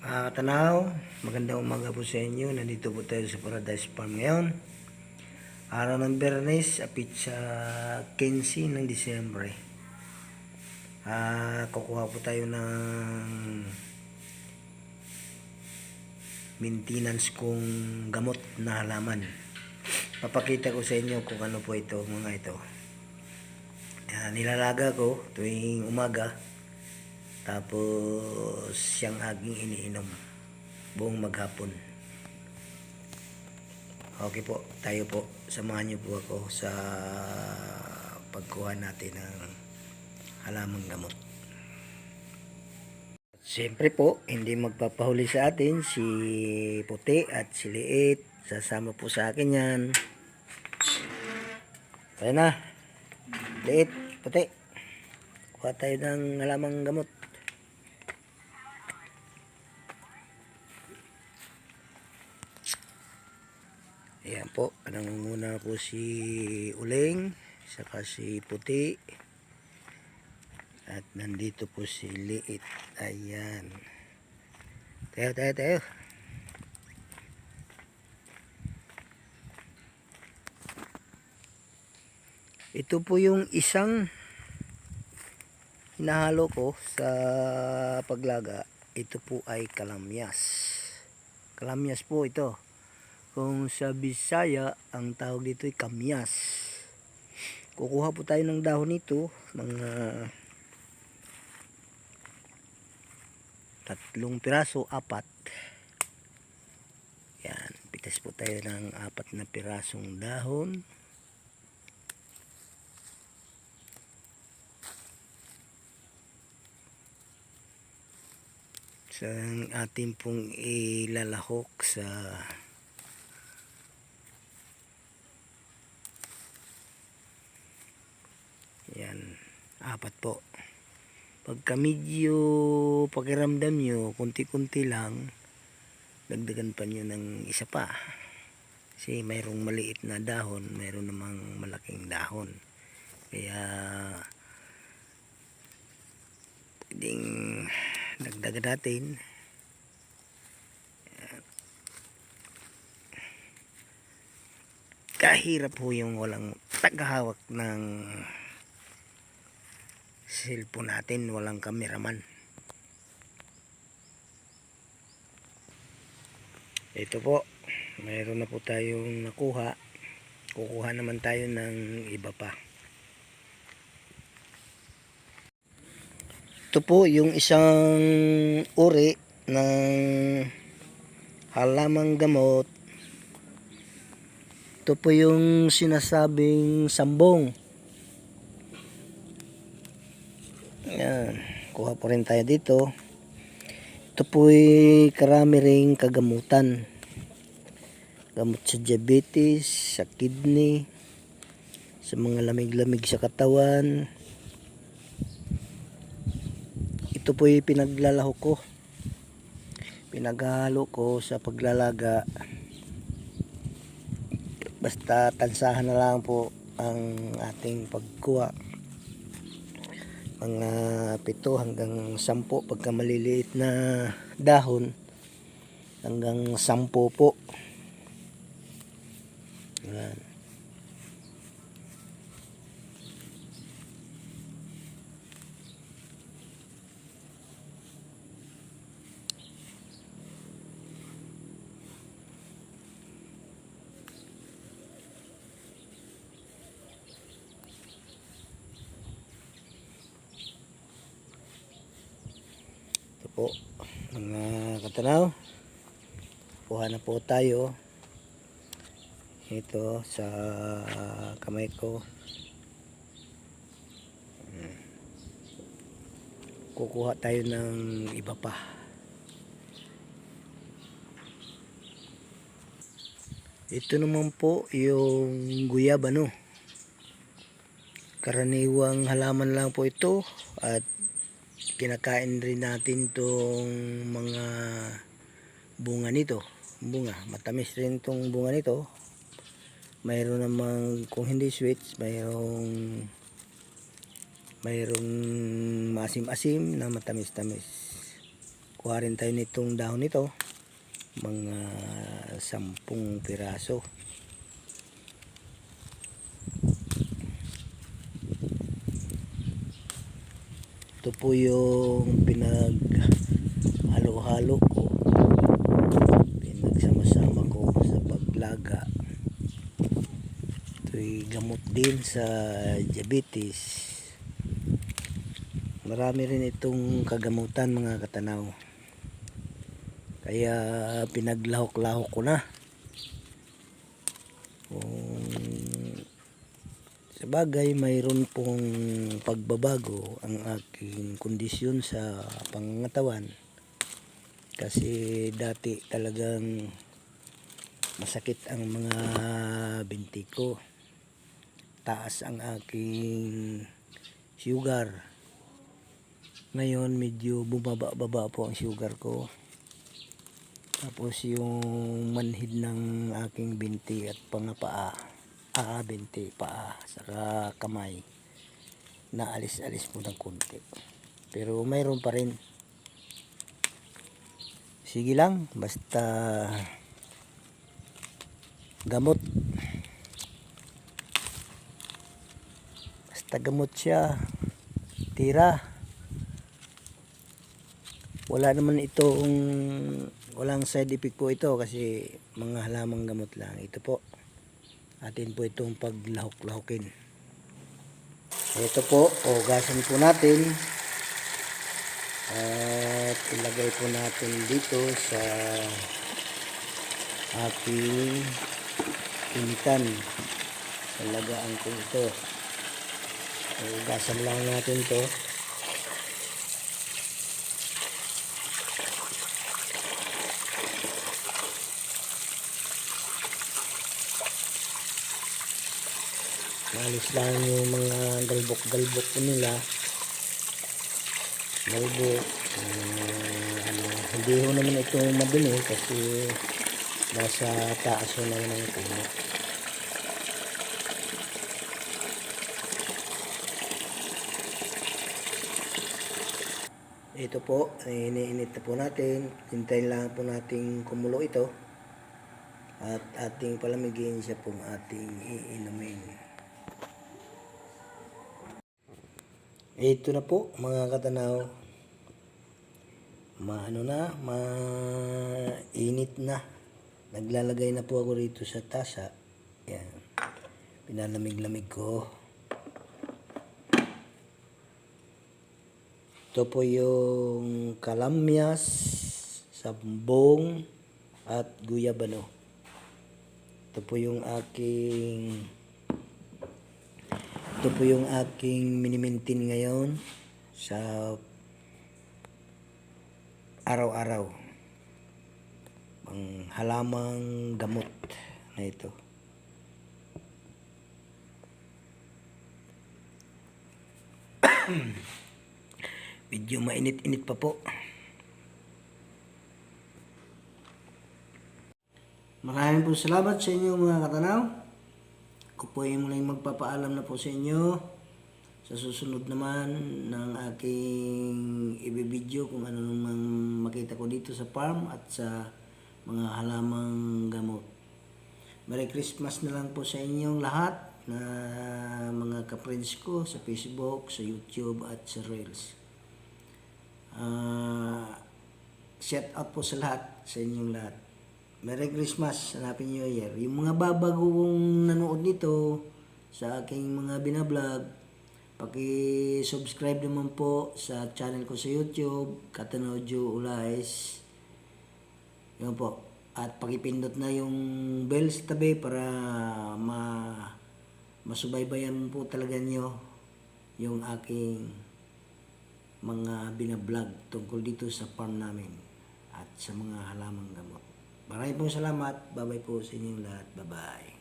Tanaw, magandang umaga po sa inyo. Nandito po tayo sa Paradise Farm ngayon. Araw ng Biyernes, apit sa 15 ng Disyembre. Kukuha po tayo ng maintenance kong gamot na halaman. Papakita ko sa inyo kung ano po ito, mga ito. Nilalaga ko tuwing umaga. Tapos siyang aking iniinom buong maghapon. Okay po, tayo po. Samahan niyo po ako sa pagkuha natin ng halamang gamot. Siyempre po, hindi magpapahuli sa atin si Puti at si Liit. Sasama po sa akin yan. Kaya na, Liit, Puti. Kuha tayo ng halamang gamot. Ayan po, nangunguna po si Uling, saka si Puti, at nandito po si Liit. Ayan. Tayo. Ito po yung isang hinahalo ko sa paglaga. Ito po ay kalamyas. Kalamyas po ito. Kung sa Bisaya, ang tawag dito ay kamyas. Kukuha po tayo ng dahon nito, mga 3 piraso, 4. Yan, pitas po tayo ng 4 na pirasong dahon. Sa ating pong ilalahok sa yan, 4 po. Pagka medyo pakiramdam nyo, kunti-kunti lang, dagdagan pa nyo ng isa pa. Kasi mayroong maliit na dahon, mayroon namang malaking dahon. Kaya pwedeng dagdagan natin. Kahirap po yung walang tagahawak ng cellphone natin, walang cameraman. Ito po, mayroon na po tayong nakuha. Kukuha naman tayo ng iba pa. Ito po yung isang uri ng halamang gamot. Ito po yung sinasabing sambong. Ayan, kuha po rin tayo dito. Ito po ay karami ring kagamutan. Gamot sa diabetes, sa kidney, sa mga lamig-lamig sa katawan. Ito po ay pinaglalahok ko. Pinaghalo ko sa paglalaga. Basta tansahan na lang po ang ating pagkuha. Mga 7 hanggang 10 pagka maliliit na dahon, hanggang 10 po. Ayan. Ito po mga katanaw, kuha na po tayo. Ito sa kamay ko. Kukuha tayo ng iba pa. Ito naman po yung guyabano. Karaniwang halaman lang po ito at kinakain rin natin tong mga bunga nito. Matamis rin tong bunga nito. Mayroon namang, kung hindi sweets, mayroong maasim-asim na matamis-tamis. kuha rin tayo nitong dahon nito, mga 10 piraso. Ito po yung halo-halo ko, pinagsama-sama ko sa paglaga. Ito'y gamot din sa diabetes. Marami rin itong kagamutan mga katanaw, kaya pinaglahok-lahok ko na. Sa bagay, mayroon pong pagbabago ang aking kondisyon sa pangangatawan. Kasi dati talagang masakit ang mga binti ko. Taas ang aking sugar. Ngayon medyo bumaba-baba po ang sugar ko. Tapos yung manhid ng aking binti at pangapaa, binti, paa, saka kamay, naalis-alis po ng konti. Pero mayroon pa rin. Sige lang, basta gamot. Basta gamot siya, tira. Wala naman itong, walang side effect po ito kasi mga halamang gamot lang. Ito po, atin po itong paglahok-lahokin. Ito po, hugasan po natin at ilagay po natin dito sa ating initan. Talagaan ko ito. Hugasan lang natin to. Malis lang yung mga galbok-galbok po nila. Galbok. Hindi ho naman ito madumi kasi nasa taas ho naman ang puno. Ito po, iniinit na po natin. Hintayin lang po nating kumulo ito. At ating palamigin siya pong ating iinumin. Ito na po mga katanaw, mainit na. Naglalagay na po ako rito sa tasa. Yan, pinalamig-lamig ko. Ito po yung kalamyas, sambong at guyabano. Ito po yung aking minimintin ngayon sa araw-araw. Ang halamang gamot na ito. Medyo mainit-init pa po. Maraming po salamat sa inyo mga katanaw. Ako po ay muling magpapaalam na po sa inyo. Sa susunod naman ng aking ibibideo kung ano namang makita ko dito sa farm at sa mga halamang gamot. Merry Christmas na lang po sa inyong lahat na mga ka-friends ko sa Facebook, sa YouTube at sa Reels. Shout out po sa lahat, sa inyong lahat. Merry Christmas, Happy New Year. Yung mga babagong nanood nito sa aking mga binablog, paki-subscribe naman po sa channel ko sa YouTube, Katanaw Joe Ulais. Yan po. At pakipindot na yung bell sa tabi para masubaybayan po talaga nyo yung aking mga binablog tungkol dito sa farm namin at sa mga halamang gamot. Maraming pong salamat. Bye-bye po sa inyong lahat. Bye-bye.